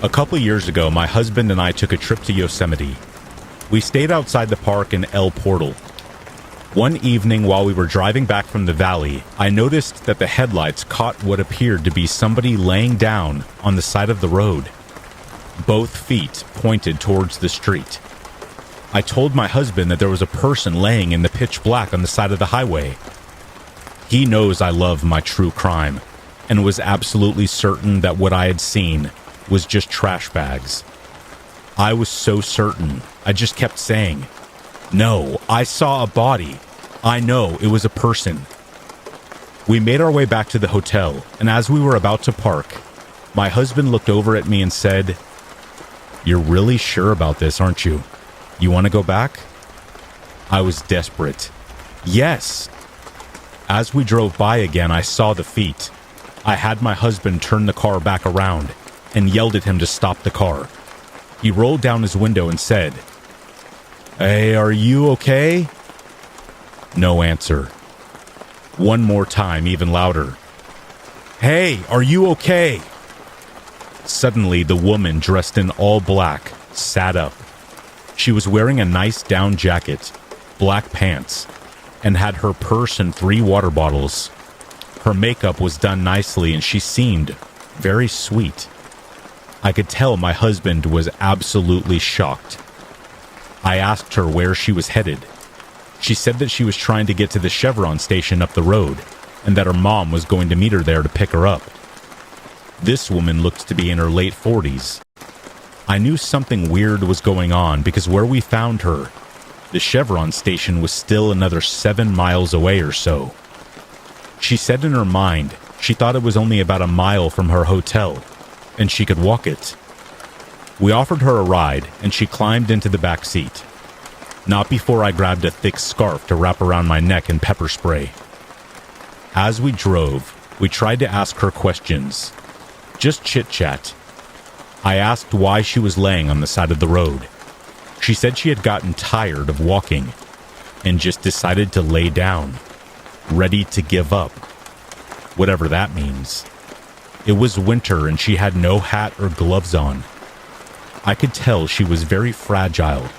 A couple years ago, my husband and I took a trip to Yosemite. We stayed outside the park in El Portal. One evening while we were driving back from the valley, I noticed that the headlights caught what appeared to be somebody laying down on the side of the road. Both feet pointed towards the street. I told my husband that there was a person laying in the pitch black on the side of the highway. He knows I love my true crime and was absolutely certain that what I had seen was just trash bags. I was so certain, I just kept saying, "No, I saw a body. I know it was a person." We made our way back to the hotel, and as we were about to park, my husband looked over at me and said, "You're really sure about this, aren't you? You want to go back?" I was desperate. Yes. As we drove by again, I saw the feet. I had my husband turn the car back around and yelled at him to stop the car. He rolled down his window and said, "Hey, are you okay?" No answer. One more time, even louder. "Hey, are you okay?" Suddenly, the woman dressed in all black sat up. She was wearing a nice down jacket, black pants, and had her purse and 3 water bottles. Her makeup was done nicely and she seemed very sweet. I could tell my husband was absolutely shocked. I asked her where she was headed. She said that she was trying to get to the Chevron station up the road and that her mom was going to meet her there to pick her up. This woman looked to be in her late 40s. I knew something weird was going on because where we found her, the Chevron station was still another 7 miles away or so. She said in her mind she thought it was only about a mile from her hotel, and she could walk it. We offered her a ride, and she climbed into the back seat. Not before I grabbed a thick scarf to wrap around my neck and pepper spray. As we drove, we tried to ask her questions. Just chit-chat. I asked why she was laying on the side of the road. She said she had gotten tired of walking and just decided to lay down, ready to give up, whatever that means. It was winter and she had no hat or gloves on. I could tell she was very fragile.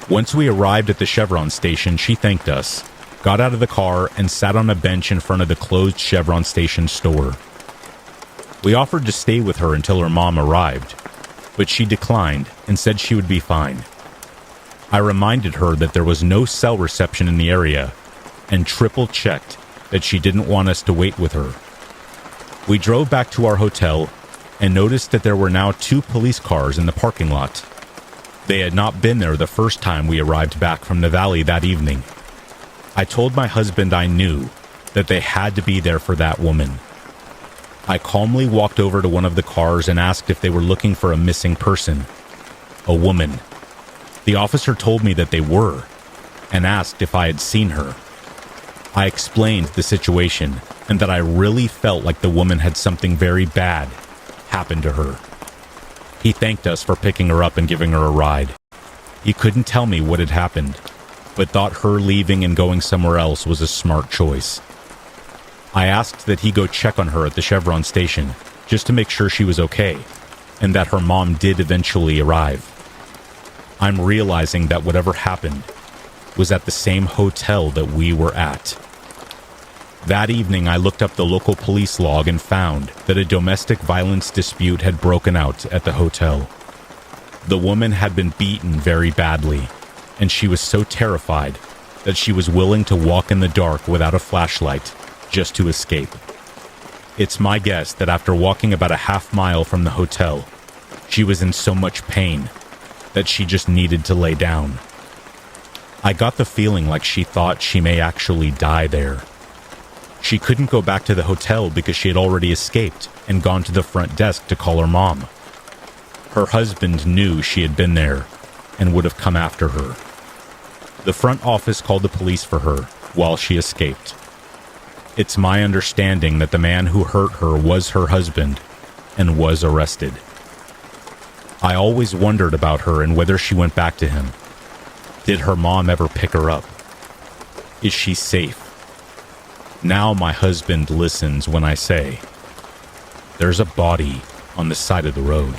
Once we arrived at the Chevron station, she thanked us, got out of the car, and sat on a bench in front of the closed Chevron station store. We offered to stay with her until her mom arrived, but she declined and said she would be fine. I reminded her that there was no cell reception in the area and triple-checked that she didn't want us to wait with her. We drove back to our hotel and noticed that there were now 2 police cars in the parking lot. They had not been there the first time we arrived back from the valley that evening. I told my husband I knew that they had to be there for that woman. I calmly walked over to one of the cars and asked if they were looking for a missing person, a woman. The officer told me that they were, and asked if I had seen her. I explained the situation and that I really felt like the woman had something very bad happen to her. He thanked us for picking her up and giving her a ride. He couldn't tell me what had happened, but thought her leaving and going somewhere else was a smart choice. I asked that he go check on her at the Chevron station, just to make sure she was okay, and that her mom did eventually arrive. I'm realizing that whatever happened was at the same hotel that we were at. That evening, I looked up the local police log and found that a domestic violence dispute had broken out at the hotel. The woman had been beaten very badly, and she was so terrified that she was willing to walk in the dark without a flashlight just to escape. It's my guess that after walking about a half mile from the hotel, she was in so much pain that she just needed to lay down. I got the feeling like she thought she may actually die there. She couldn't go back to the hotel because she had already escaped and gone to the front desk to call her mom. Her husband knew she had been there and would have come after her. The front office called the police for her while she escaped. It's my understanding that the man who hurt her was her husband and was arrested. I always wondered about her and whether she went back to him. Did her mom ever pick her up? Is she safe? Now my husband listens when I say, "There's a body on the side of the road.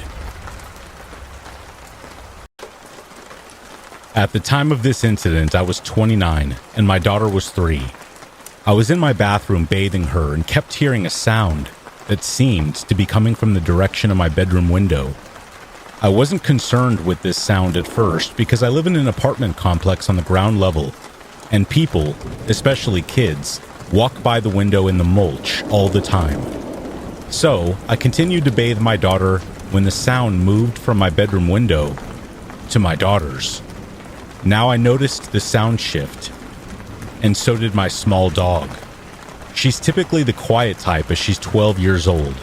At the time of this incident, I was 29 and my daughter was 3. I was in my bathroom bathing her and kept hearing a sound that seemed to be coming from the direction of my bedroom window. I wasn't concerned with this sound at first because I live in an apartment complex on the ground level, and people, especially kids, walk by the window in the mulch all the time. So, I continued to bathe my daughter when the sound moved from my bedroom window to my daughter's. Now I noticed the sound shift, and so did my small dog. She's typically the quiet type as she's 12 years old.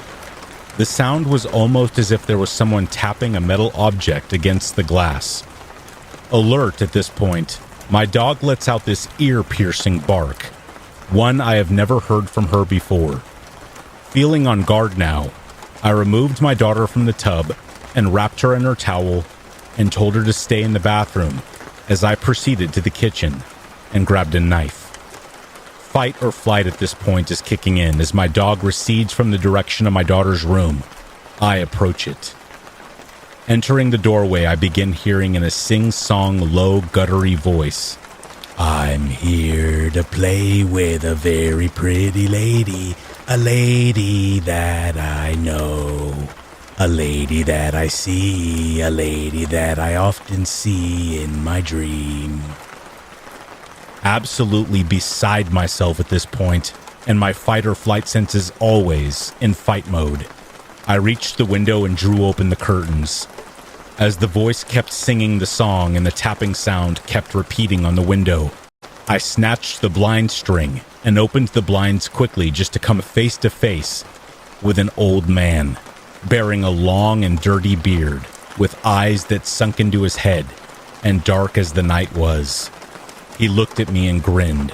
The sound was almost as if there was someone tapping a metal object against the glass. Alert at this point, my dog lets out this ear-piercing bark, one I have never heard from her before. Feeling on guard now, I removed my daughter from the tub and wrapped her in her towel and told her to stay in the bathroom as I proceeded to the kitchen and grabbed a knife. Fight or flight at this point is kicking in as my dog recedes from the direction of my daughter's room. I approach it. Entering the doorway, I begin hearing in a sing-song, low, guttury voice, "I'm here to play with a very pretty lady, a lady that I know, a lady that I see, a lady that I often see in my dream." Absolutely beside myself at this point, and my fight or flight senses always in fight mode. I reached the window and drew open the curtains. As the voice kept singing the song and the tapping sound kept repeating on the window, I snatched the blind string and opened the blinds quickly just to come face to face with an old man, bearing a long and dirty beard, with eyes that sunk into his head and dark as the night was. He looked at me and grinned,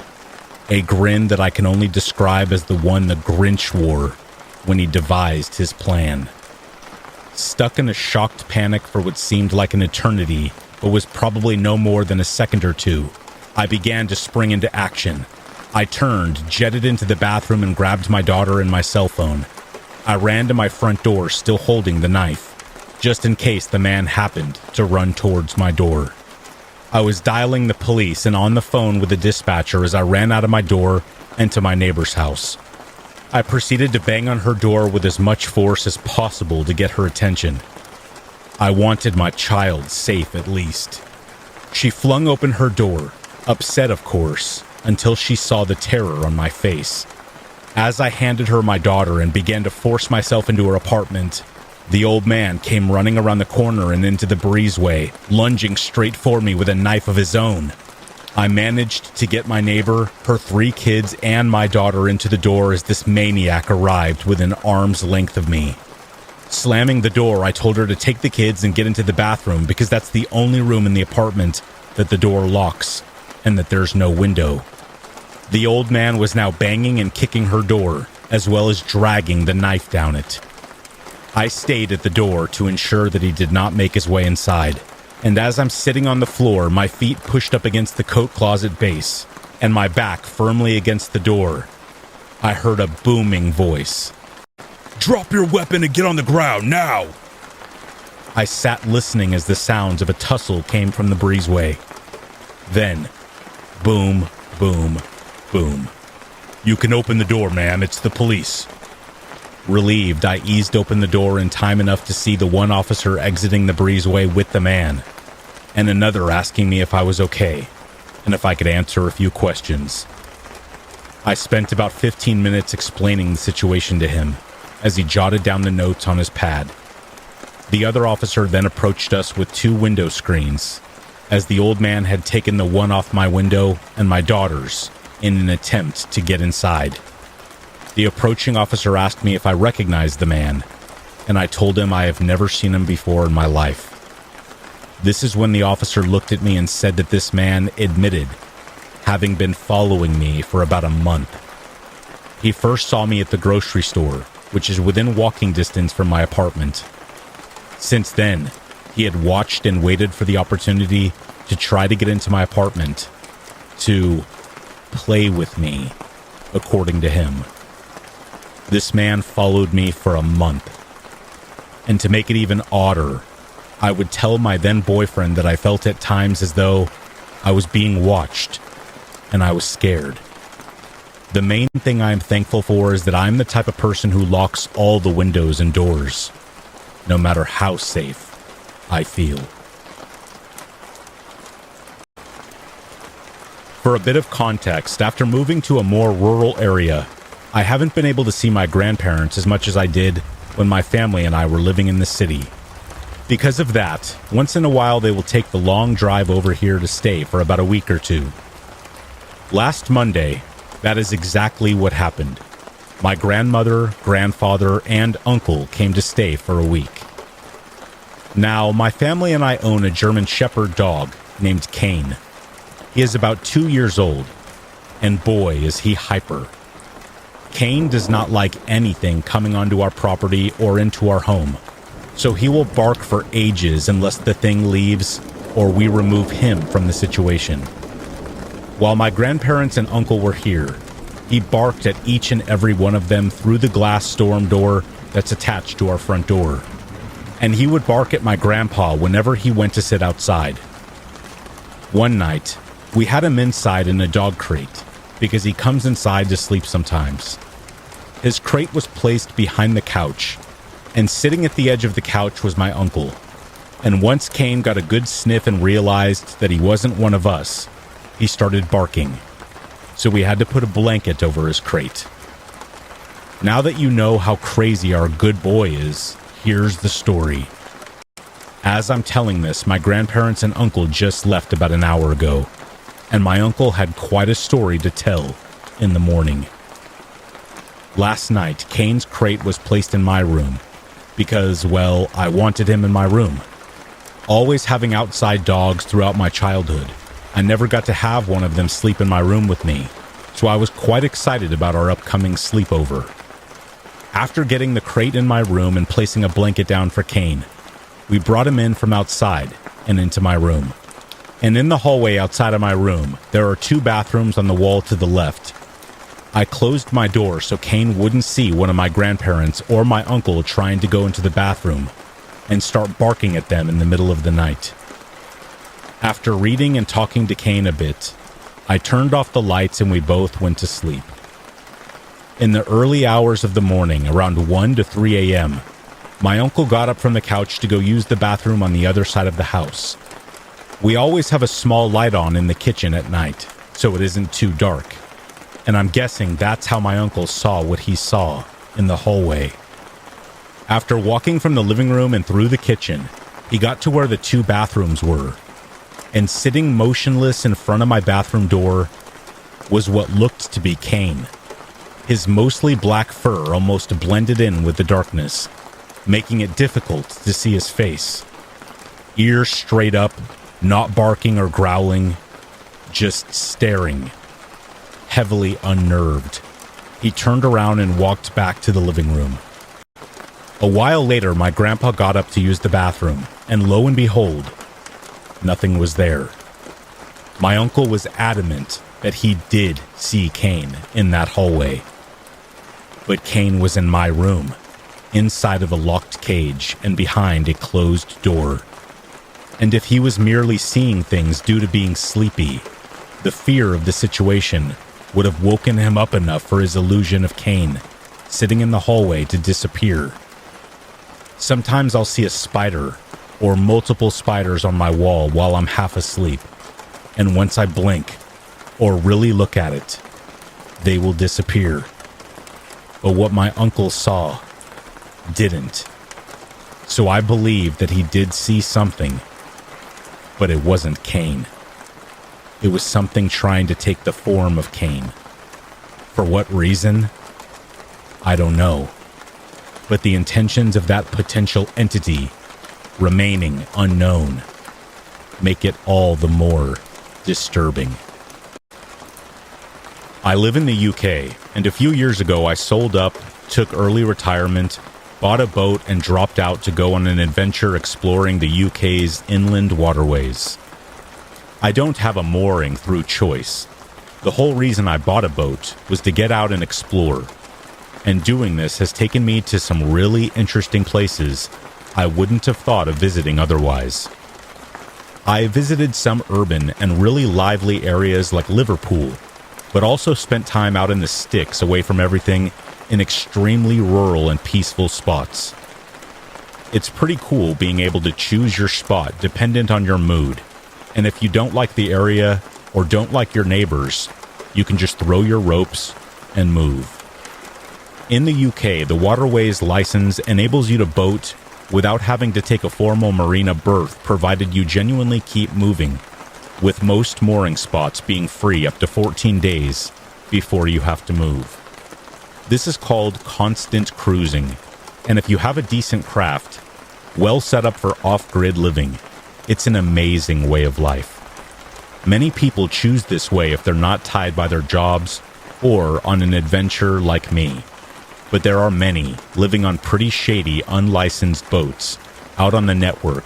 a grin that I can only describe as the one the Grinch wore when he devised his plan. Stuck in a shocked panic for what seemed like an eternity, but was probably no more than a second or two, I began to spring into action. I turned, jetted into the bathroom, and grabbed my daughter and my cell phone. I ran to my front door, still holding the knife, just in case the man happened to run towards my door. I was dialing the police and on the phone with the dispatcher as I ran out of my door and to my neighbor's house. I proceeded to bang on her door with as much force as possible to get her attention. I wanted my child safe at least. She flung open her door, upset of course, until she saw the terror on my face. As I handed her my daughter and began to force myself into her apartment, the old man came running around the corner and into the breezeway, lunging straight for me with a knife of his own. I managed to get my neighbor, her 3 kids, and my daughter into the door as this maniac arrived within arm's length of me. Slamming the door, I told her to take the kids and get into the bathroom because that's the only room in the apartment that the door locks and that there's no window. The old man was now banging and kicking her door, as well as dragging the knife down it. I stayed at the door to ensure that he did not make his way inside, and as I'm sitting on the floor, my feet pushed up against the coat closet base, and my back firmly against the door, I heard a booming voice. "Drop your weapon and get on the ground, now!" I sat listening as the sounds of a tussle came from the breezeway. Then, boom, boom, boom. "You can open the door, ma'am. It's the police." Relieved, I eased open the door in time enough to see the one officer exiting the breezeway with the man, and another asking me if I was okay, and if I could answer a few questions. I spent about 15 minutes explaining the situation to him, as he jotted down the notes on his pad. The other officer then approached us with 2 window screens, as the old man had taken the one off my window and my daughter's in an attempt to get inside. The approaching officer asked me if I recognized the man, and I told him I have never seen him before in my life. This is when the officer looked at me and said that this man admitted having been following me for about a month. He first saw me at the grocery store, which is within walking distance from my apartment. Since then, he had watched and waited for the opportunity to try to get into my apartment, to play with me, according to him. This man followed me for a month. And to make it even odder, I would tell my then boyfriend that I felt at times as though I was being watched, and I was scared. The main thing I am thankful for is that I'm the type of person who locks all the windows and doors, no matter how safe I feel. For a bit of context, after moving to a more rural area, I haven't been able to see my grandparents as much as I did when my family and I were living in the city. Because of that, once in a while they will take the long drive over here to stay for about a week or two. Last Monday, that is exactly what happened. My grandmother, grandfather, and uncle came to stay for a week. Now, my family and I own a German Shepherd dog named Kane. He is about 2 years old, and boy, is he hyper. Kane does not like anything coming onto our property or into our home, so he will bark for ages unless the thing leaves or we remove him from the situation. While my grandparents and uncle were here, he barked at each and every one of them through the glass storm door that's attached to our front door. And he would bark at my grandpa whenever he went to sit outside. One night, we had him inside in a dog crate because he comes inside to sleep sometimes. His crate was placed behind the couch, and sitting at the edge of the couch was my uncle. And once Kane got a good sniff and realized that he wasn't one of us, he started barking. So we had to put a blanket over his crate. Now that you know how crazy our good boy is, here's the story. As I'm telling this, my grandparents and uncle just left about an hour ago, and my uncle had quite a story to tell in the morning. Last night, Kane's crate was placed in my room because, well, I wanted him in my room. Always having outside dogs throughout my childhood, I never got to have one of them sleep in my room with me, so I was quite excited about our upcoming sleepover. After getting the crate in my room and placing a blanket down for Kane, we brought him in from outside and into my room. And in the hallway outside of my room, there are 2 bathrooms on the wall to the left. I closed my door so Kane wouldn't see one of my grandparents or my uncle trying to go into the bathroom and start barking at them in the middle of the night. After reading and talking to Kane a bit, I turned off the lights and we both went to sleep. In the early hours of the morning, around 1 to 3 a.m., my uncle got up from the couch to go use the bathroom on the other side of the house. We always have a small light on in the kitchen at night, so it isn't too dark. And I'm guessing that's how my uncle saw what he saw in the hallway. After walking from the living room and through the kitchen, he got to where the 2 bathrooms were. And sitting motionless in front of my bathroom door was what looked to be Kane. His mostly black fur almost blended in with the darkness, making it difficult to see his face. Ears straight up, not barking or growling, just staring, heavily unnerved. He turned around and walked back to the living room. A while later, my grandpa got up to use the bathroom, and lo and behold, nothing was there. My uncle was adamant that he did see Kane in that hallway. But Kane was in my room, inside of a locked cage and behind a closed door. And if he was merely seeing things due to being sleepy, the fear of the situation would have woken him up enough for his illusion of Kane sitting in the hallway to disappear. Sometimes I'll see a spider or multiple spiders on my wall while I'm half asleep, and once I blink or really look at it, they will disappear. But what my uncle saw didn't. So I believe that he did see something, but it wasn't Kane. It was something trying to take the form of Kane. For what reason? I don't know. But the intentions of that potential entity remaining unknown make it all the more disturbing. I live in the UK, and a few years ago I sold up, took early retirement, bought a boat, and dropped out to go on an adventure exploring the UK's inland waterways. I don't have a mooring through choice. The whole reason I bought a boat was to get out and explore, and doing this has taken me to some really interesting places I wouldn't have thought of visiting otherwise. I visited some urban and really lively areas like Liverpool, but also spent time out in the sticks away from everything in extremely rural and peaceful spots. It's pretty cool being able to choose your spot dependent on your mood, and if you don't like the area or don't like your neighbors, you can just throw your ropes and move. In the UK, the Waterways license enables you to boat without having to take a formal marina berth, provided you genuinely keep moving, with most mooring spots being free up to 14 days before you have to move. This is called constant cruising, and if you have a decent craft, well set up for off-grid living, it's an amazing way of life. Many people choose this way if they're not tied by their jobs or on an adventure like me. But there are many living on pretty shady, unlicensed boats out on the network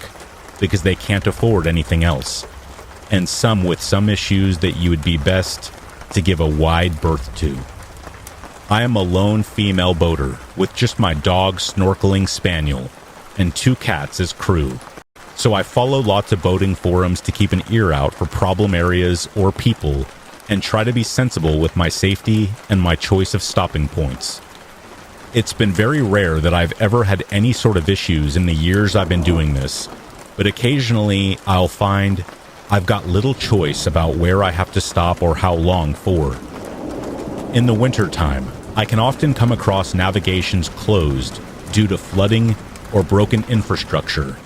because they can't afford anything else, and some with some issues that you would be best to give a wide berth to. I am a lone female boater with just my dog snorkeling spaniel and 2 cats as crew, so I follow lots of boating forums to keep an ear out for problem areas or people and try to be sensible with my safety and my choice of stopping points. It's been very rare that I've ever had any sort of issues in the years I've been doing this, but occasionally I'll find I've got little choice about where I have to stop or how long for. In the wintertime, I can often come across navigations closed due to flooding or broken infrastructure,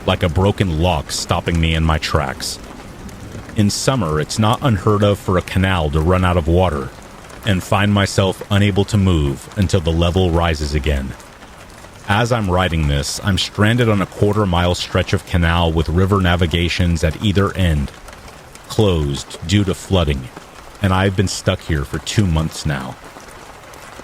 like a broken lock stopping me in my tracks. In summer, it's not unheard of for a canal to run out of water and find myself unable to move until the level rises again. As I'm writing this, I'm stranded on a quarter-mile stretch of canal with river navigations at either end, closed due to flooding, and I've been stuck here for 2 months now.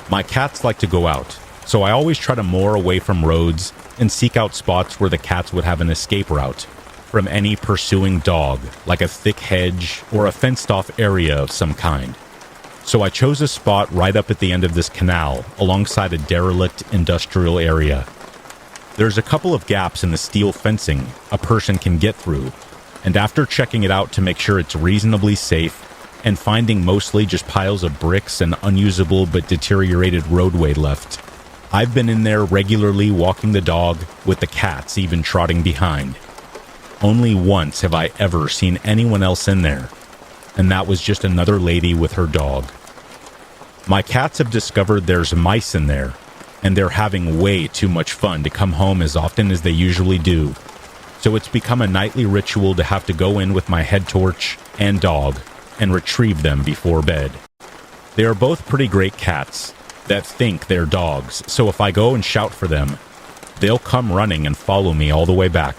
My cats like to go out, so I always try to moor away from roads and seek out spots where the cats would have an escape route from any pursuing dog, like a thick hedge or a fenced-off area of some kind. So I chose a spot right up at the end of this canal, alongside a derelict industrial area. There's a couple of gaps in the steel fencing a person can get through, and after checking it out to make sure it's reasonably safe, and finding mostly just piles of bricks and unusable but deteriorated roadway left, I've been in there regularly walking the dog, with the cats even trotting behind. Only once have I ever seen anyone else in there, and that was just another lady with her dog. My cats have discovered there's mice in there, and they're having way too much fun to come home as often as they usually do, so it's become a nightly ritual to have to go in with my head torch and dog and retrieve them before bed. They are both pretty great cats that think they're dogs, so if I go and shout for them, they'll come running and follow me all the way back.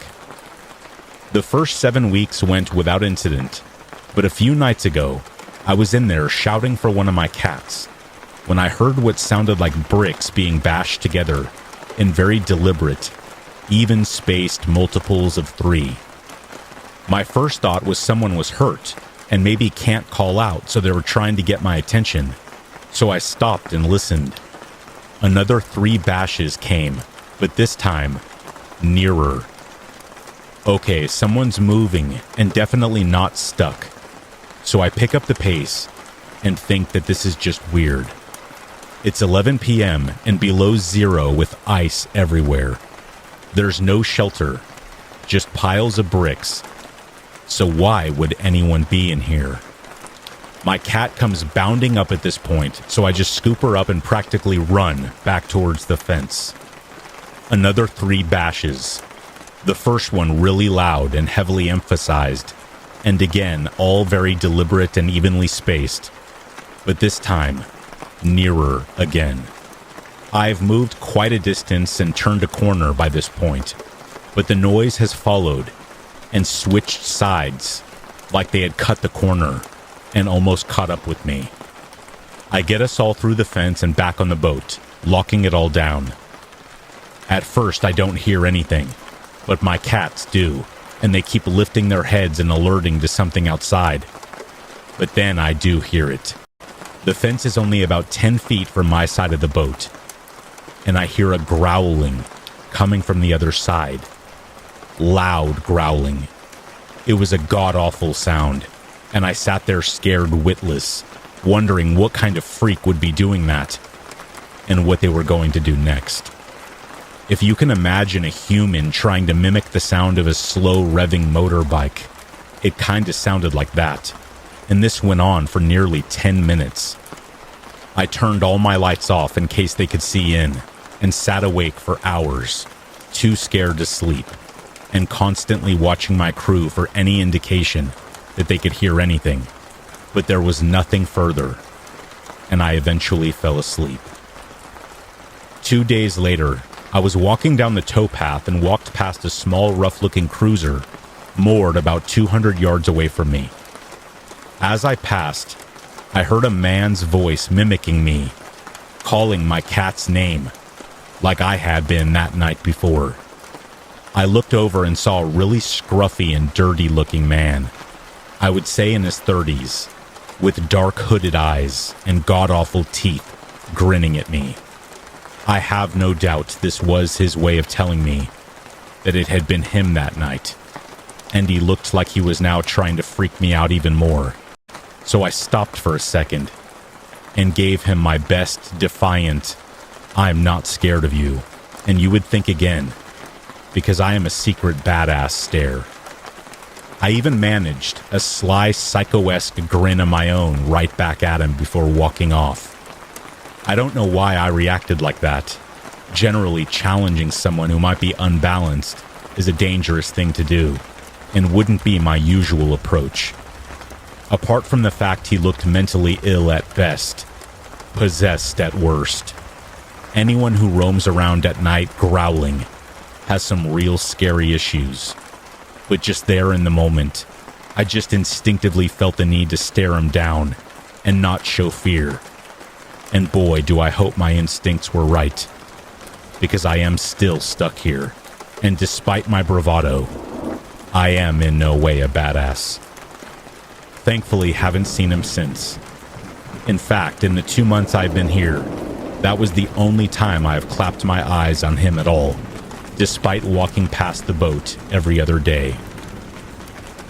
The first 7 weeks went without incident, but a few nights ago, I was in there shouting for one of my cats when I heard what sounded like bricks being bashed together in very deliberate, even-spaced multiples of 3. My first thought was someone was hurt and maybe can't call out, so they were trying to get my attention. So I stopped and listened. Another 3 bashes came, but this time, nearer. Okay, someone's moving and definitely not stuck. So I pick up the pace and think that this is just weird. It's 11 p.m. and below zero with ice everywhere. There's no shelter, just piles of bricks. So why would anyone be in here? My cat comes bounding up at this point, so I just scoop her up and practically run back towards the fence. Another 3 bashes. The first one really loud and heavily emphasized, and again, all very deliberate and evenly spaced. But this time, nearer again. I've moved quite a distance and turned a corner by this point, but the noise has followed and switched sides, like they had cut the corner and almost caught up with me. I get us all through the fence and back on the boat, locking it all down. At first, I don't hear anything, but my cats do, and they keep lifting their heads and alerting to something outside. But then I do hear it. The fence is only about 10 feet from my side of the boat, and I hear a growling coming from the other side. Loud growling. It was a god-awful sound, and I sat there scared witless, wondering what kind of freak would be doing that, and what they were going to do next. If you can imagine a human trying to mimic the sound of a slow revving motorbike, it kinda sounded like that, and this went on for nearly 10 minutes. I turned all my lights off in case they could see in, and sat awake for hours, too scared to sleep, and constantly watching my crew for any indication that they could hear anything. But there was nothing further, and I eventually fell asleep. 2 days later, I was walking down the towpath and walked past a small, rough-looking cruiser moored about 200 yards away from me. As I passed, I heard a man's voice mimicking me, calling my cat's name, like I had been that night before. I looked over and saw a really scruffy and dirty-looking man, I would say in his 30s, with dark hooded eyes and god-awful teeth, grinning at me. I have no doubt this was his way of telling me that it had been him that night, and he looked like he was now trying to freak me out even more. So I stopped for a second and gave him my best defiant, "I'm not scared of you, and you would think again, because I am a secret badass" stare. I even managed a sly psycho-esque grin of my own right back at him before walking off. I don't know why I reacted like that. Generally, challenging someone who might be unbalanced is a dangerous thing to do, and wouldn't be my usual approach. Apart from the fact he looked mentally ill at best, possessed at worst. Anyone who roams around at night growling has some real scary issues. But just there in the moment, I just instinctively felt the need to stare him down and not show fear. And boy, do I hope my instincts were right, because I am still stuck here, and despite my bravado, I am in no way a badass. Thankfully, haven't seen him since. In fact, in the 2 months I've been here, that was the only time I have clapped my eyes on him at all, despite walking past the boat every other day.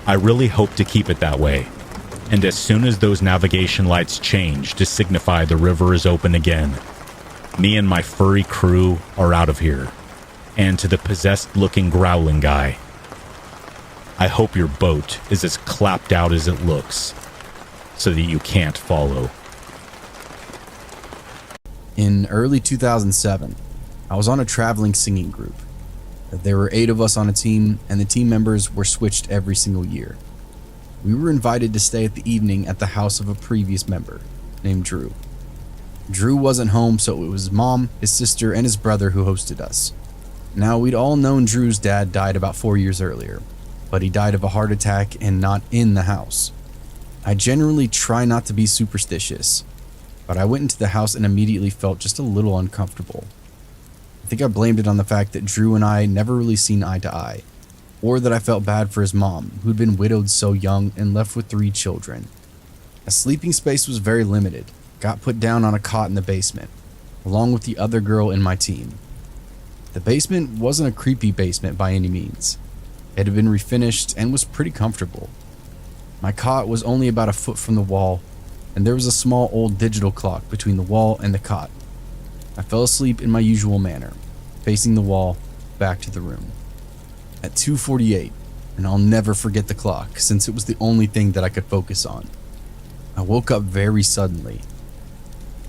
I really hope to keep it that way, and as soon as those navigation lights change to signify the river is open again, me and my furry crew are out of here. And to the possessed-looking growling guy, I hope your boat is as clapped out as it looks, so that you can't follow. In early 2007, I was on a traveling singing group. There were 8 of us on a team, and the team members were switched every single year. We were invited to stay at the evening at the house of a previous member, named Drew. Drew wasn't home, so it was his mom, his sister, and his brother who hosted us. Now, we'd all known Drew's dad died about 4 years earlier, but he died of a heart attack and not in the house. I generally try not to be superstitious, but I went into the house and immediately felt just a little uncomfortable. I think I blamed it on the fact that Drew and I never really seen eye to eye, or that I felt bad for his mom, who'd been widowed so young and left with 3 children. A sleeping space was very limited, got put down on a cot in the basement, along with the other girl in my team. The basement wasn't a creepy basement by any means. It had been refinished and was pretty comfortable. My cot was only about a foot from the wall, and there was a small old digital clock between the wall and the cot. I fell asleep in my usual manner, facing the wall, back to the room. At 2:48, and I'll never forget the clock since it was the only thing that I could focus on, I woke up very suddenly.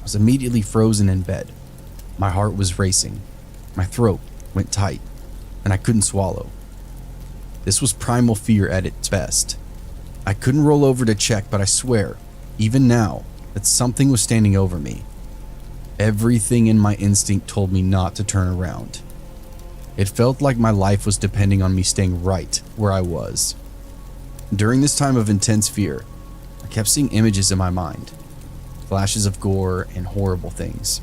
I was immediately frozen in bed. My heart was racing, my throat went tight, and I couldn't swallow. This was primal fear at its best. I couldn't roll over to check, but I swear, even now, that something was standing over me. Everything in my instinct told me not to turn around. It felt like my life was depending on me staying right where I was. During this time of intense fear, I kept seeing images in my mind, flashes of gore and horrible things.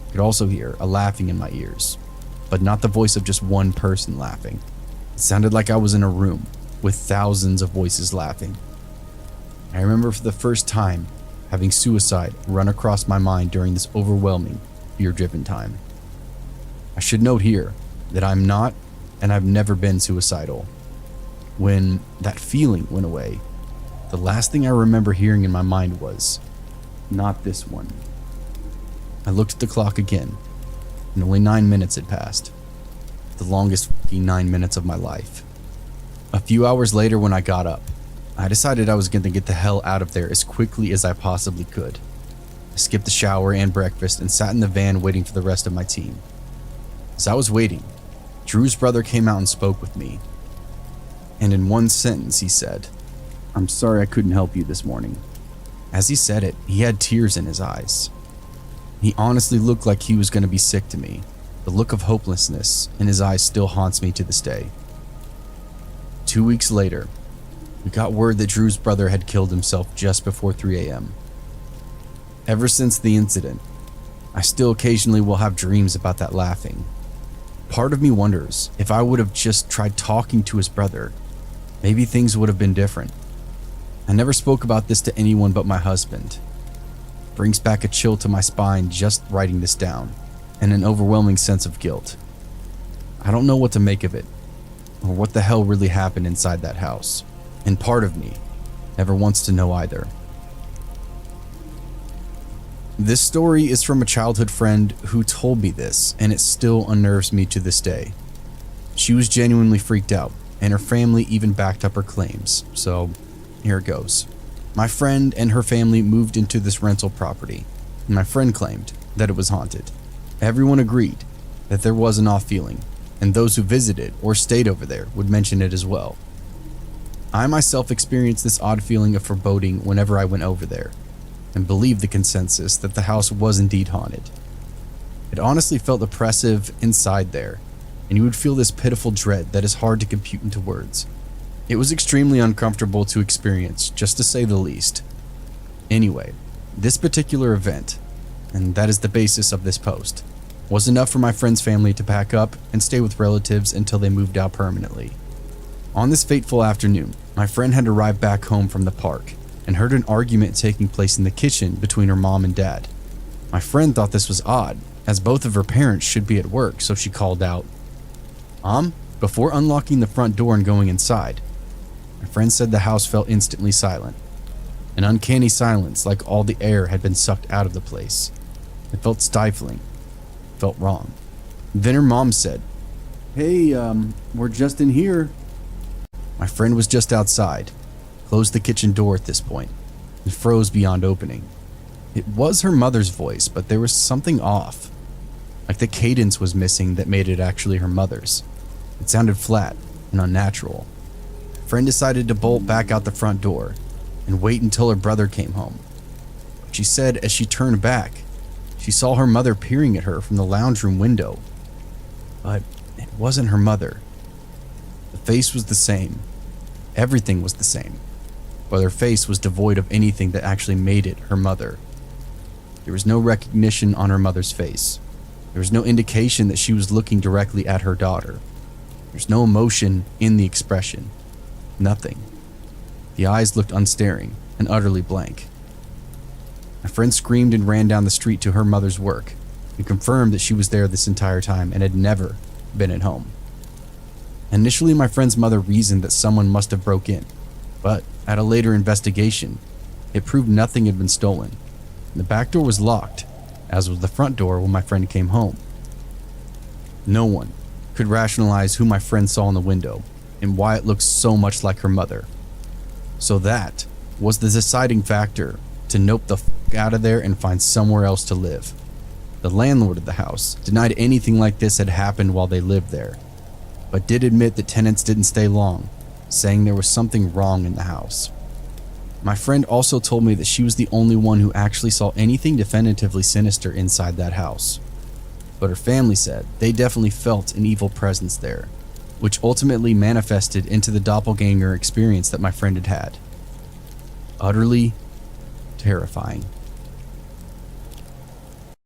I could also hear a laughing in my ears, but not the voice of just one person laughing. It sounded like I was in a room with thousands of voices laughing. I remember for the first time having suicide run across my mind during this overwhelming, fear-driven time. I should note here, that I'm not and I've never been suicidal. When that feeling went away, the last thing I remember hearing in my mind was, "Not this one." I looked at the clock again, and only 9 minutes had passed. The longest 9 minutes of my life. A few hours later, when I got up, I decided I was going to get the hell out of there as quickly as I possibly could. I skipped the shower and breakfast and sat in the van waiting for the rest of my team. As I was waiting, Drew's brother came out and spoke with me. And in one sentence he said, "I'm sorry I couldn't help you this morning." As he said it, he had tears in his eyes. He honestly looked like he was going to be sick to me. The look of hopelessness in his eyes still haunts me to this day. 2 weeks later, we got word that Drew's brother had killed himself just before 3 a.m. Ever since the incident, I still occasionally will have dreams about that laughing. Part of me wonders if I would have just tried talking to his brother, maybe things would have been different. I never spoke about this to anyone but my husband. Brings back a chill to my spine just writing this down, and an overwhelming sense of guilt. I don't know what to make of it, or what the hell really happened inside that house, and part of me never wants to know either. This story is from a childhood friend who told me this, and it still unnerves me to this day. She was genuinely freaked out, and her family even backed up her claims, so here it goes. My friend and her family moved into this rental property, and my friend claimed that it was haunted. Everyone agreed that there was an off feeling, and those who visited or stayed over there would mention it as well. I myself experienced this odd feeling of foreboding whenever I went over there, and believed the consensus that the house was indeed haunted. It honestly felt oppressive inside there, and you would feel this pitiful dread that is hard to compute into words. It was extremely uncomfortable to experience, just to say the least. Anyway, this particular event, and that is the basis of this post, was enough for my friend's family to pack up and stay with relatives until they moved out permanently. On this fateful afternoon, my friend had arrived back home from the park and heard an argument taking place in the kitchen between her mom and dad. My friend thought this was odd, as both of her parents should be at work, so she called out, "Mom?" before unlocking the front door and going inside. My friend said the house felt instantly silent. An uncanny silence, like all the air had been sucked out of the place. It felt stifling. It felt wrong. Then her mom said, "Hey, we're just in here." My friend was just outside, closed the kitchen door at this point, and froze beyond opening. It was her mother's voice, but there was something off. Like the cadence was missing that made it actually her mother's. It sounded flat and unnatural. My friend decided to bolt back out the front door and wait until her brother came home. But she said as she turned back, she saw her mother peering at her from the lounge room window. But it wasn't her mother. The face was the same. Everything was the same. But her face was devoid of anything that actually made it her mother. There was no recognition on her mother's face. There was no indication that she was looking directly at her daughter. There's no emotion in the expression. Nothing. The eyes looked unstaring and utterly blank. My friend screamed and ran down the street to her mother's work and confirmed that she was there this entire time and had never been at home. Initially, my friend's mother reasoned that someone must have broke in, but at a later investigation, it proved nothing had been stolen. The back door was locked, as was the front door when my friend came home. No one could rationalize who my friend saw in the window and why it looked so much like her mother. So that was the deciding factor to nope the f*** out of there and find somewhere else to live. The landlord of the house denied anything like this had happened while they lived there, but did admit that tenants didn't stay long, saying there was something wrong in the house. My friend also told me that she was the only one who actually saw anything definitively sinister inside that house. But her family said they definitely felt an evil presence there, which ultimately manifested into the doppelganger experience that my friend had had. Utterly terrifying.